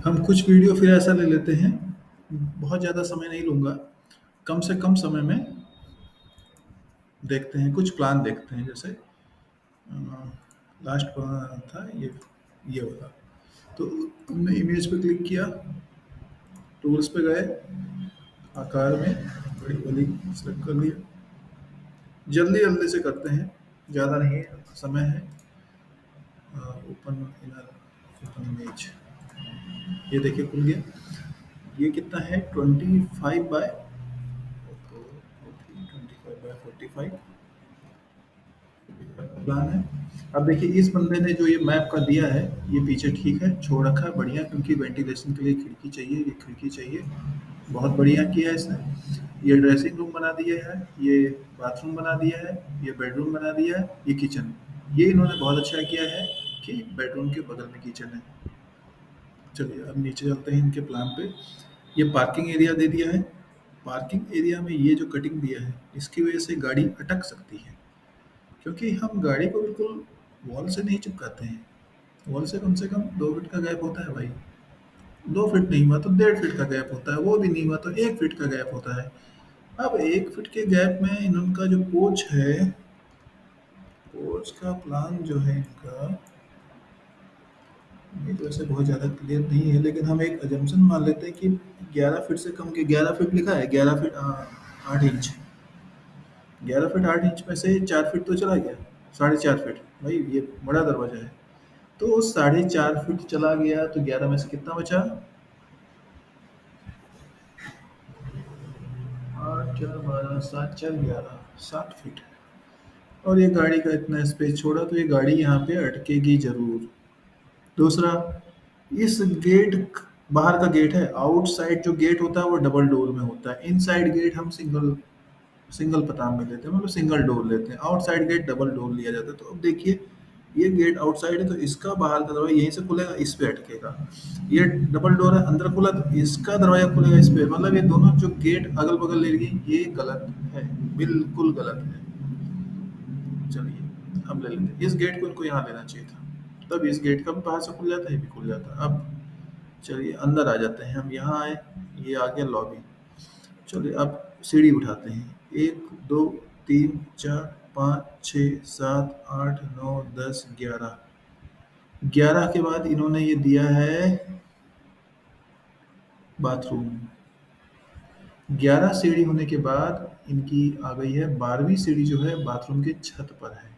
हम कुछ वीडियो फिर ऐसा ले लेते हैं, बहुत ज़्यादा समय नहीं लूँगा, कम से कम समय में देखते हैं, कुछ प्लान देखते हैं। जैसे लास्ट था ये वाला। तो हमने इमेज पे क्लिक किया, टूल्स पे गए, आकार में बड़ी वाली सेलेक्ट कर लिया। जल्दी जल्दी से करते हैं, ज़्यादा नहीं है, समय है। ओपन इनर, ओपन इमेज, ये देखिए खुल गया। ये कितना है, 25/45 प्लान है। अब देखिए इस बंदे ने जो ये मैप का दिया है, ये पीछे ठीक है, छोड़ रखा है बढ़िया, क्योंकि वेंटिलेशन के लिए खिड़की चाहिए, ये खिड़की चाहिए, बहुत बढ़िया किया है इसने। ये ड्रेसिंग रूम बना दिया है, ये बाथरूम बना दिया है, ये बेडरूम बना दिया है, ये किचन। ये इन्होंने बहुत अच्छा किया है कि बेडरूम के बगल में किचन है। चलिए अब नीचे चलते हैं इनके प्लान पे। ये पार्किंग एरिया दे दिया है। पार्किंग एरिया में ये जो कटिंग दिया है, इसकी वजह से गाड़ी अटक सकती है, क्योंकि हम गाड़ी को बिल्कुल वॉल से नहीं चिपकाते हैं। वॉल से कम 2 फीट का गैप होता है भाई। 2 फीट नहीं हुआ तो 1.5 फीट का गैप होता है, वो भी नहीं हुआ तो 1 फीट का गैप होता है। अब 1 फीट के गैप में इनका जो पोर्च है, पोर्च का प्लान जो है इनका, ये तो ऐसे बहुत ज़्यादा क्लियर नहीं है, लेकिन हम एक अजम्पशन मान लेते हैं कि 11 फीट से कम के, 11 फीट लिखा है, 11 फीट 8 इंच। 11 फीट 8 इंच में से 4 फीट तो चला गया, 4.5 फीट। भाई ये बड़ा दरवाजा है, तो 4.5 फीट चला गया, तो 11 में से कितना बचा? 8 4 12 7 4 11, 7 फीट। और ये गाड़ी का इतना स्पेस छोड़ा, तो ये गाड़ी यहाँ पे अटकेगी जरूर। दूसरा, इस गेट, बाहर का गेट है, आउटसाइड जो गेट होता है वो डबल डोर में होता है, इनसाइड गेट हम सिंगल सिंगल पताम में लेते हैं, मतलब सिंगल डोर लेते हैं। आउटसाइड गेट डबल डोर लिया जाता है। तो अब देखिए, ये गेट आउटसाइड है, तो इसका बाहर का दरवाजा यहीं से खुलेगा, इस पे अटकेगा। ये डबल डोर है, अंदर खुला, तो इसका दरवाजा खुलेगा इस पे। मतलब ये दोनों जो गेट अगल बगल ले लिए, ये गलत है, बिल्कुल गलत है। चलिए हम ले लेते हैं, इस गेट को इनको यहाँ लेना चाहिए था, तब इस गेट का भी बाहर से खुल जाता है, ये भी खुल जाता। अब चलिए अंदर आ जाते हैं, हम यहाँ आए, ये आ गया लॉबी। चलिए अब सीढ़ी उठाते हैं, 1 2 3 4 5 6 7 8 9 10 11। 11 के बाद इन्होंने ये दिया है बाथरूम। 11 सीढ़ी होने के बाद इनकी आ गई है 12वीं सीढ़ी, जो है बाथरूम के छत पर है।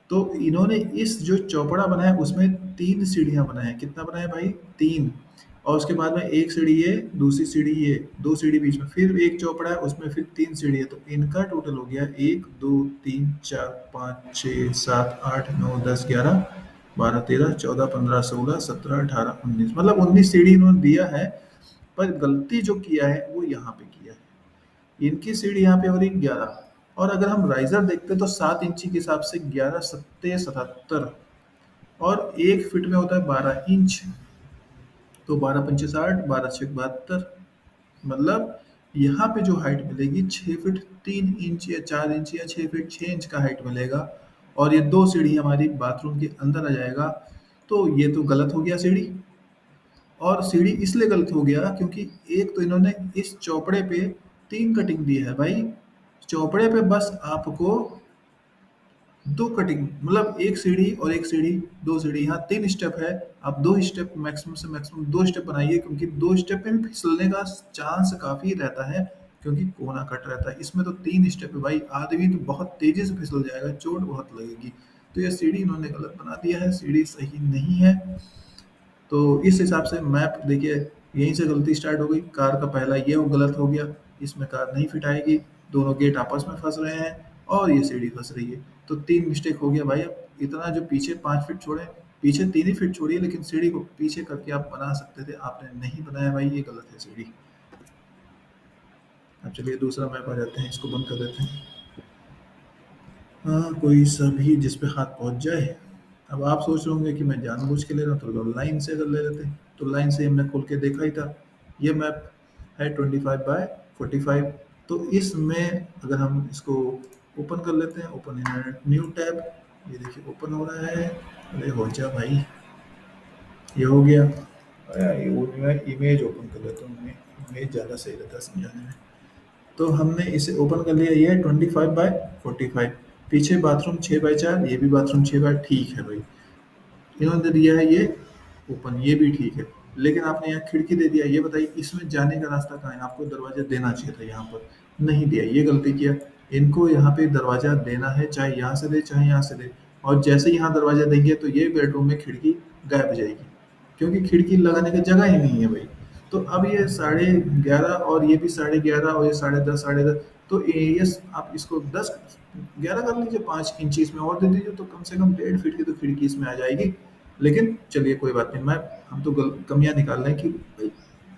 तो इन्होंने इस जो चौपड़ा बनाया है, उसमें 3 सीढ़ियाँ बनाए हैं। कितना बनाया भाई? 3। और उसके बाद में एक सीढ़ी ये, दूसरी सीढ़ी ये, 2 सीढ़ी बीच में, फिर एक चौपड़ा है, उसमें फिर 3 सीढ़ी है। तो इनका टोटल हो गया 1 2 3 4 5 6 7 8 9 10 11 12 13 14 15 16 17 18 19, मतलब 19 सीढ़ी इन्होंने दिया है। पर गलती जो किया है वो यहाँ पे किया है, इनकी सीढ़ी यहाँ पे हो रही 11। और अगर हम राइजर देखते तो 7 इंची के हिसाब से 11 सत्ते 77, और 1 फीट में होता है 12 इंच। तो 12 पंचे 60, 12 6 72, मतलब यहाँ पे जो हाइट मिलेगी 6 फीट 3 इंच या 4 इंच या 6 फीट 6 इंच का हाइट मिलेगा। और ये 2 सीढ़ी हमारी बाथरूम के अंदर आ जाएगा। तो ये तो गलत हो गया सीढ़ी। और सीढ़ी इसलिए गलत हो गया क्योंकि एक तो इन्होंने इस चौपड़े पे 3 कटिंग दी है भाई। चौपड़े पे बस आपको 2 कटिंग, मतलब एक सीढ़ी और एक सीढ़ी, 2 सीढ़ी, यहाँ 3 स्टेप है। आप 2 स्टेप, मैक्सिमम से मैक्सिमम 2 स्टेप बनाइए, क्योंकि 2 स्टेप में भी फिसलने का चांस काफी रहता है, क्योंकि कोना कट रहता है। इसमें तो 3 स्टेप है भाई, आदमी तो बहुत तेजी से फिसल जाएगा, चोट बहुत लगेगी। तो यह सीढ़ी इन्होंने गलत बना दिया है, सीढ़ी सही नहीं है। तो इस हिसाब से मैप देखिए, यहीं से गलती स्टार्ट हो गई। कार का पहला ये वो गलत हो गया, इसमें कार नहीं फिट आएगी, दोनों गेट आपस में फंस रहे हैं, और ये सीढ़ी फंस रही है। तो 3 मिस्टेक हो गया भाई। अब इतना जो पीछे 5 फीट छोड़े, पीछे 3 ही फीट छोड़िए, लेकिन सीढ़ी को पीछे करके आप बना सकते थे, आपने नहीं बनाया भाई, ये गलत है सीढ़ी। अब चलिए दूसरा मैप आ जाते हैं, इसको बंद कर देते हैं। हाँ, कोई सा भी जिस पे हाथ पहुंच जाए। अब आप सोच रहे होंगे कि मैं जानबूझ के ले रहा हूँ, तो लाइन से अगर ले लेते हैं, तो लाइन से हमने खोल के देखा ही था। ये मैप है 25/45। तो इसमें अगर हम इसको ओपन कर लेते हैं, ओपन इन न्यू टैब, ये देखिए ओपन हो रहा है। अरे हो जा भाई, ये हो गया। इमेज ओपन कर लेता हूँ मैं। इमेज ज़्यादा सही रहता है समझाने में। तो हमने इसे ओपन कर लिया, ये है 25 बाय 45। पीछे बाथरूम 6 बाय 4, ये भी बाथरूम 6 बाय, ठीक है भाई। इन्होंने दिया है ये ओपन, ये भी ठीक है। लेकिन आपने यहाँ खिड़की दे दिया, ये बताइए इसमें जाने का रास्ता कहाँ है? आपको दरवाजा देना चाहिए था यहाँ पर, नहीं दिया, ये गलती किया। इनको यहाँ पे दरवाजा देना है, चाहे यहाँ से दे चाहे यहाँ से दे। और जैसे ही यहाँ दरवाजा देंगे तो ये बेडरूम में खिड़की गायब हो जाएगी, क्योंकि खिड़की लगाने की जगह ही नहीं है भाई। तो अब ये 11:30 और ये भी 11:30 और ये 10:30 10:30, तो ये आप इसको 10 11 कर लीजिए, 5 इंची इसमें और दे दीजिए, तो कम से कम 1.5 फीट की तो खिड़की इसमें आ जाएगी। लेकिन चलिए कोई बात नहीं, मैं हम तो कमियां निकाल रहे हैं कि भाई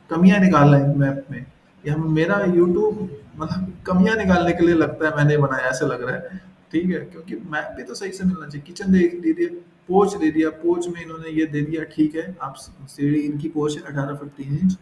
कमियां निकाल रहे हैं मैप में। ये हम मेरा यूट्यूब मतलब कमियां निकालने के लिए लगता है मैंने बनाया, ऐसा लग रहा है। ठीक है, क्योंकि मैप भी तो सही से मिलना चाहिए। किचन दे दिया, पोच दे दिया, पोच में इन्होंने ये दे दिया, ठीक है। आप सीढ़ी इनकी पोच है 18 फीट 3 इंच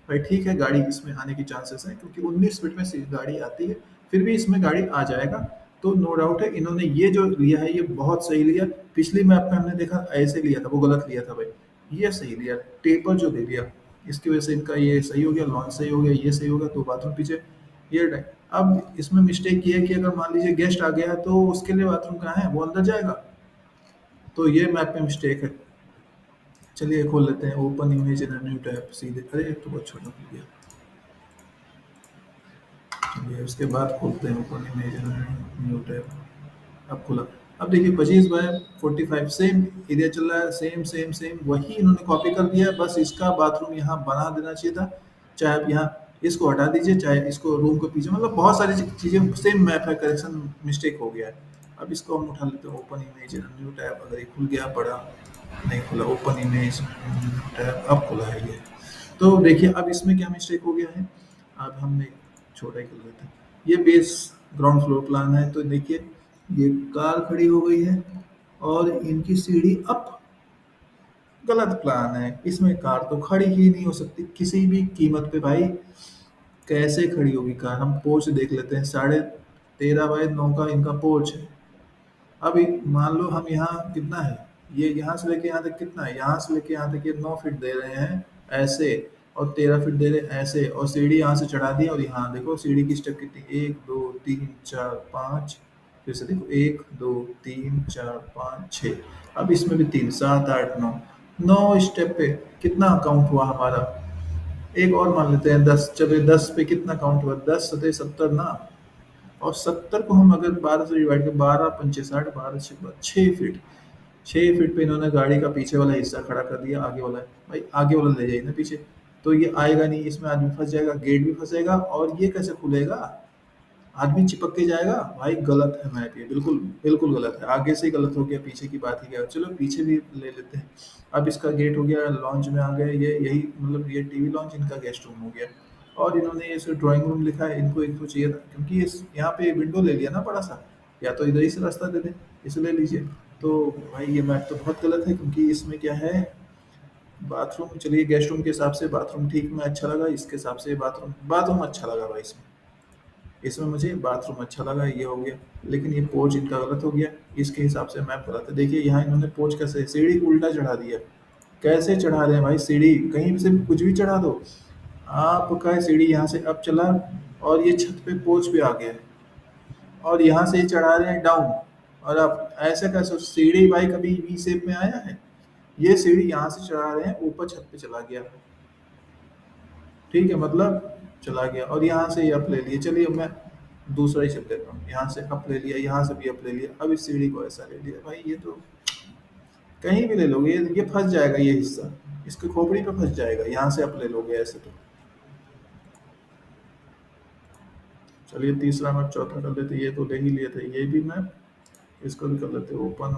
भाई, ठीक है। गाड़ी इसमें आने की चांसेस है, क्योंकि 19 फीट में गाड़ी आती है, फिर भी इसमें गाड़ी आ जाएगा। तो नो डाउट है, इन्होंने ये जो लिया है ये बहुत सही लिया। पिछली मैप में हमने देखा ऐसे लिया था, वो गलत लिया था भाई। ये सही लिया, टेपर जो दे दिया, इसकी वजह से इनका ये सही हो गया, लॉन्च सही हो गया, ये सही हो गया, तो बाथरूम पीछे ये अब इसमें मिस्टेक ये है कि अगर मान लीजिए गेस्ट आ गया तो उसके लिए बाथरूम कहाँ है, वो अंदर जाएगा। तो ये मैप में मिस्टेक है। चलिए खोल लेते हैं, open image in new tab, सीधे, अरे एक तो बहुत छोटा खुल गया। चलिए उसके बाद खोलते हैं open image in new tab. अब खुला। अब देखिए 25 बाय 45 सेम एरिया चल रहा है, सेम सेम सेम वही इन्होंने कॉपी कर दिया है, बस इसका बाथरूम यहाँ बना देना चाहिए था। चाहे आप यहाँ इसको हटा दीजिए, चाहे इसको रूम को पीछे, मतलब बहुत सारी चीज़ें सेम मैप है, करेक्शन मिस्टेक हो गया है। अब इसको हम उठा लेते हैं, ओपन इमेज न्यू टैब। अगर ये खुल गया बड़ा, नहीं खुला, ओपन इमेज टैब, अब खुला है ये। तो देखिए अब इसमें क्या मिस्टेक हो गया है। अब हमने छोटा ही कर लेते हैं। ये बेस ग्राउंड फ्लोर प्लान है, तो देखिए ये कार खड़ी हो गई है और इनकी सीढ़ी अप, गलत प्लान है। इसमें कार तो खड़ी ही नहीं हो सकती किसी भी कीमत पे भाई। कैसे खड़ी होगी कार? हम पोर्च देख लेते हैं, 13.5 बाय 9 का इनका पोर्च है। अभी मान लो हम यहाँ कितना है, ये यहाँ से लेके यहाँ तक कितना है, यहाँ से लेके यहाँ तक ये 9 फीट दे रहे हैं ऐसे, और 13 फीट दे रहे हैं ऐसे, और सीढ़ी यहाँ से चढ़ा दी, और यहाँ देखो सीढ़ी की स्टेप कितनी, 1 2 3 4 5, फिर से देखो 1 2 3 4 5 6, अब इसमें भी 3 7 8 9, 9 स्टेप पे कितना काउंट हुआ हमारा। एक और मान लेते हैं 10, चलिए 10 पे कितना काउंट हुआ, 10 सतह 70 ना। और 70 को हम अगर 12 से डिवाइड करें, 12 पंचे 60, 12 6 फीट, 6 फीट पे इन्होंने गाड़ी का पीछे वाला हिस्सा खड़ा कर दिया, आगे वाला भाई आगे वाला ले जाइए ना पीछे। तो ये आएगा नहीं, इसमें आदमी फंस जाएगा, गेट भी फंसेगा, और ये कैसे खुलेगा? आदमी चिपक के जाएगा भाई। गलत है मैप, ये बिल्कुल बिल्कुल गलत है। आगे से ही गलत हो गया, पीछे की बात ही क्या है। चलो पीछे भी ले लेते हैं। अब इसका गेट हो गया, लॉन्च में आ गए, ये यही मतलब ये टीवी लॉन्च, इनका गेस्ट रूम हो गया। और इन्होंने ये जो ड्राइंग रूम लिखा है, इनको एक तो चाहिए था, क्योंकि इस यहाँ पे विंडो ले लिया ना बड़ा सा, या तो इधर ही से रास्ता दे दें, इसे ले लीजिए। तो भाई ये मैप तो बहुत गलत है, क्योंकि इसमें क्या है, बाथरूम, चलिए गेस्ट रूम के हिसाब से बाथरूम ठीक में अच्छा लगा, इसके हिसाब से बाथरूम बाथरूम अच्छा लगा भाई। इसमें इसमें मुझे बाथरूम अच्छा लगा, ये हो गया। लेकिन ये पोर्च इनका गलत हो गया, इसके हिसाब से मैप गलत है। देखिए यहाँ इन्होंने पोर्च कैसे, सीढ़ी उल्टा चढ़ा दिया। कैसे चढ़ा रहे हैं भाई सीढ़ी, कहीं से भी कुछ भी चढ़ा दो। आपका सीढ़ी यहाँ से अब चला, और ये छत पे पोर्च पे आ गया है, और यहाँ से चढ़ा रहे हैं डाउन। और अब ऐसे कैसे, सीढ़ी भाई कभी वी शेप में आया है? ये सीढ़ी यहाँ से चढ़ा रहे हैं, ऊपर छत पे चला गया। ठीक है, मतलब चला गया, और यहाँ से ये अप ले लिए। चलिए अब मैं दूसरा ही चल देता हूँ, यहाँ से अप ले लिया, यहाँ से भी अप ले लिया, अब इस सीढ़ी को ऐसा ले लिया भाई। ये तो कहीं भी ले लोगे, ये फंस जाएगा, ये हिस्सा इसके खोपड़ी पे फंस जाएगा। यहाँ से अप ले लोगे ऐसे तो। चलिए तीसरा मैप चौथा कर लेते, ये तो ले ही लिए थे, ये भी मैप, इसको भी कर लेते open,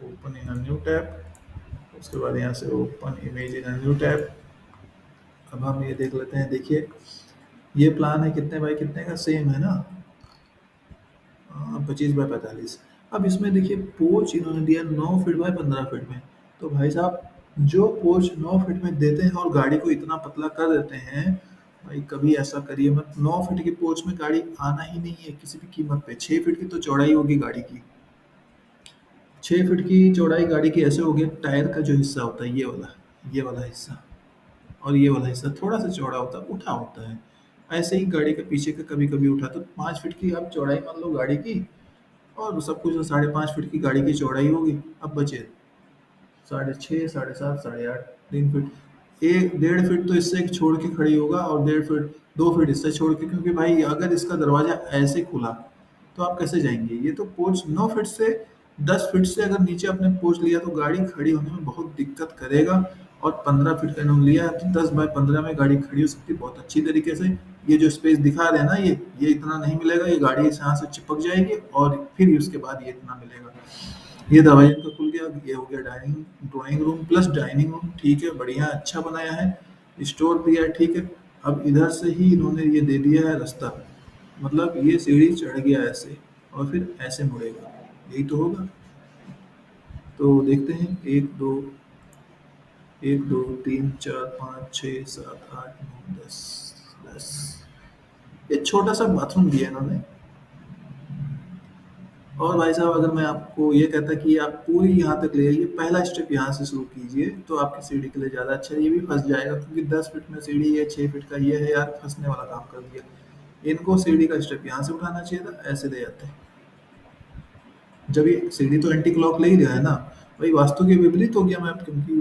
open in new tab. उसके बाद यहाँ से open image in new tab. अब हम ये देख लेते हैं, देखिए ये प्लान है कितने बाय कितने का, सेम है ना, 25 बाय 45। अब इसमें देखिए पोर्च इन्होंने दिया 9 फीट बाय 15 फीट में। तो भाई साहब, जो पोर्च 9 फीट में देते हैं और गाड़ी को इतना पतला कर देते हैं, भाई कभी ऐसा करिए मत। 9 फीट की पोर्च में गाड़ी आना ही नहीं है किसी भी कीमत पे। 6 फीट की तो चौड़ाई होगी गाड़ी की, 6 फीट की चौड़ाई गाड़ी की ऐसे होगी, टायर का जो हिस्सा होता है ये वाला, ये वाला हिस्सा और ये वाला हिस्सा थोड़ा सा चौड़ा होता है, उठा होता है। ऐसे ही गाड़ी के पीछे का कभी कभी उठा, तो 5 फीट की आप चौड़ाई मान लो गाड़ी की, और सब कुछ 5.5 फीट की गाड़ी की चौड़ाई होगी। अब बचे 6.5, 7.5, 8.5, 3 फीट। एक 1.5 फीट तो इससे छोड़ के खड़ी होगा, और 1.5 फीट 2 फीट इससे छोड़ के, क्योंकि भाई अगर इसका दरवाजा ऐसे खुला तो आप कैसे जाएंगे? ये तो पोर्च 9 फीट से 10 फीट से अगर नीचे आपने पोर्च लिया तो गाड़ी खड़ी होने में बहुत दिक्कत करेगा। और 15 फीट का इन्होंने लिया है, तो 10 बाय 15 में गाड़ी खड़ी हो सकती है बहुत अच्छी तरीके से। ये जो स्पेस दिखा रहे हैं ना, ये इतना नहीं मिलेगा, ये गाड़ी यहाँ से चिपक जाएगी, और फिर उसके बाद ये इतना मिलेगा। ये दरवाजा तो खुल गया। ये हो गया dining drawing room plus dining room, ठीक है, बढ़िया अच्छा बनाया है। स्टोर दिया है, ठीक है। अब इधर से ही इन्होंने ये दे दिया है रास्ता, मतलब ये सीढ़ी चढ़ गया ऐसे, और फिर ऐसे मुड़ेगा, यही तो होगा। तो देखते हैं, 1 2 3 4 5 6 7 8 9 10 10। ये छोटा सा बाथरूम दिया है इन्होंने। और भाई साहब, अगर मैं आपको ये कहता कि आप पूरी यहाँ तक ले आइए, पहला स्टेप यहाँ से शुरू कीजिए, तो आपकी सीढ़ी के लिए ज़्यादा अच्छा है। ये भी फंस जाएगा, क्योंकि 10 फीट में सीढ़ी है, 6 फीट का ये है यार, फंसने वाला काम कर दिया। इनको सीढ़ी का स्टेप यहाँ से उठाना चाहिए था, ऐसे ले जाते हैं। जब ये सीढ़ी तो एंटी क्लॉक ले ही रहा है ना, भाई वास्तु के विपरीत हो गया मैप, क्योंकि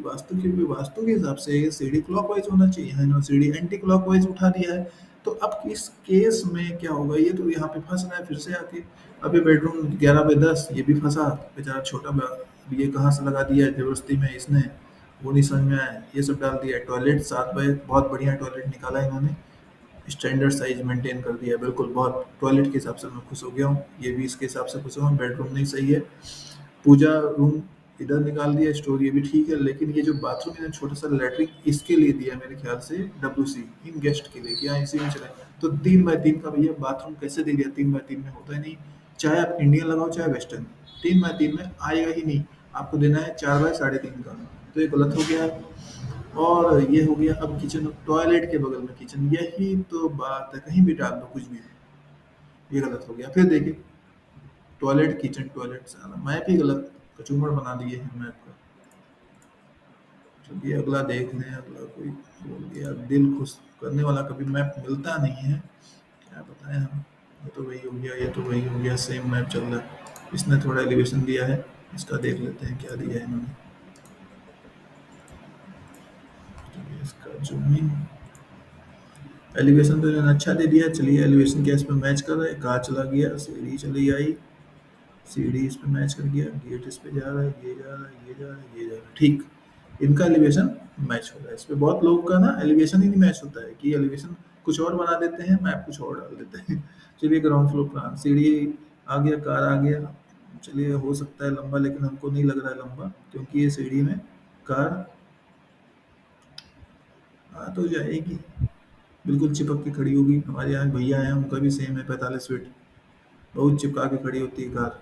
वास्तु के हिसाब से ये सीढ़ी क्लॉक वाइज होना चाहिए, यहाँ इन्होंने सीढ़ी एंटी क्लॉक वाइज उठा दिया है। तो अब इस केस में क्या होगा, ये तो यहाँ पे फंस रहा है फिर से आके। अब ये बेडरूम 11 बाय 10 ये भी फंसा, बेचारा छोटा अब ये कहाँ से लगा दिया है जबरदस्ती में इसने, वो नहीं समझ में आया। ये सब डाल दिया है। टॉयलेट 7 बाय, बहुत बढ़िया टॉयलेट निकाला है इन्होंने, स्टैंडर्ड साइज मेंटेन कर दिया है बिल्कुल। बहुत टॉयलेट के हिसाब से मैं खुश हो गया हूँ, ये भी इसके हिसाब से खुश हूँ। बेडरूम नहीं सही है। पूजा रूम इधर निकाल दिया, स्टोर ये भी ठीक है, लेकिन ये जो बाथरूम है छोटा सा लेटरिन, इसके लिए दिया है मेरे ख्याल से WC, इन गेस्ट के लिए, कि हाँ इसी में चले। तो 3 बाय 3 का भैया बाथरूम कैसे दे दिया? 3 बाय 3 में होता ही नहीं, चाहे आप इंडियन लगाओ चाहे वेस्टर्न, 3 बाय 3 में आएगा ही नहीं। आपको देना है 4 बाय 3.5 का, तो ये गलत हो गया है। और ये हो गया। अब किचन, टॉयलेट के बगल में किचन, यही तो बात है, कहीं भी डाल दो कुछ भी, ये गलत हो गया। फिर देखिए, टॉयलेट किचन टॉयलेट, सारा मैप ही गलत, कचूमड़ बना दिए हैं मैप का। चलिए अगला देख लें। अगला कोई बोल गया, दिल खुश करने वाला कभी मैप मिलता नहीं है, क्या बताएं हम। ये तो वही हो गया, ये तो वही हो गया, सेम मैप चल रहा है। इसने थोड़ा एलिवेशन दिया है, इसका देख लेते हैं क्या दिया है इन्होंने। चलिए इसका जूमिंग, एलिवेशन तो इन्होंने अच्छा दे दिया। चलिए एलिवेशन क्या इस पे मैच कर रहा है, कहाँ चला गया, सीढ़ी चली आई, सीढ़ी इस पे मैच कर गया, गेट इस पे जा रहा है, ये जा रहा है, ये जा रहा है, ये जा रहा है, ठीक। इनका एलिवेशन मैच हो रहा है। इस पे बहुत लोगों का ना एलिवेशन ही नहीं मैच होता है, कि एलिवेशन कुछ और बना देते हैं, मैप कुछ और डाल देते हैं। चलिए ग्राउंड फ्लोर प्लान, सीढ़ी आ गया, कार आ गया। चलिए हो सकता है लंबा, लेकिन हमको नहीं लग रहा है लंबा, क्योंकि ये सीढ़ी में कार आ तो जाएगी, बिल्कुल चिपक के खड़ी होगी। हमारे यहाँ भैया हैं, उनका भी सेम है 45 फीट, बहुत चिपका के खड़ी होती है कार।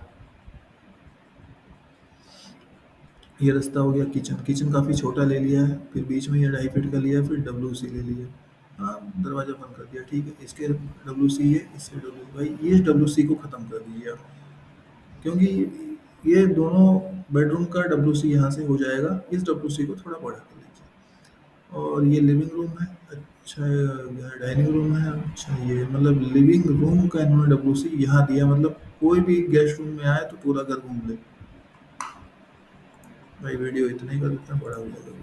ये रास्ता हो गया किचन, किचन काफ़ी छोटा ले लिया है, फिर बीच में ये 2.5 फीट का लिया है, फिर WC ले लिया। हाँ, दरवाजा बंद कर दिया, ठीक है। इसके WC है, इससे WC, भाई ये WC को ख़त्म कर दीजिए आप, क्योंकि ये दोनों बेडरूम का WC यहाँ से हो जाएगा, इस WC को थोड़ा बड़ा कर लीजिए। और ये लिविंग रूम है, अच्छा, डाइनिंग रूम है, अच्छा, ये मतलब लिविंग रूम का इन्होंने WC यहाँ दिया, मतलब कोई भी गेस्ट रूम में आए तो पूरा घर घूम ले। भाई वीडियो इतना ही कर, इतना बड़ा हो जाएगा।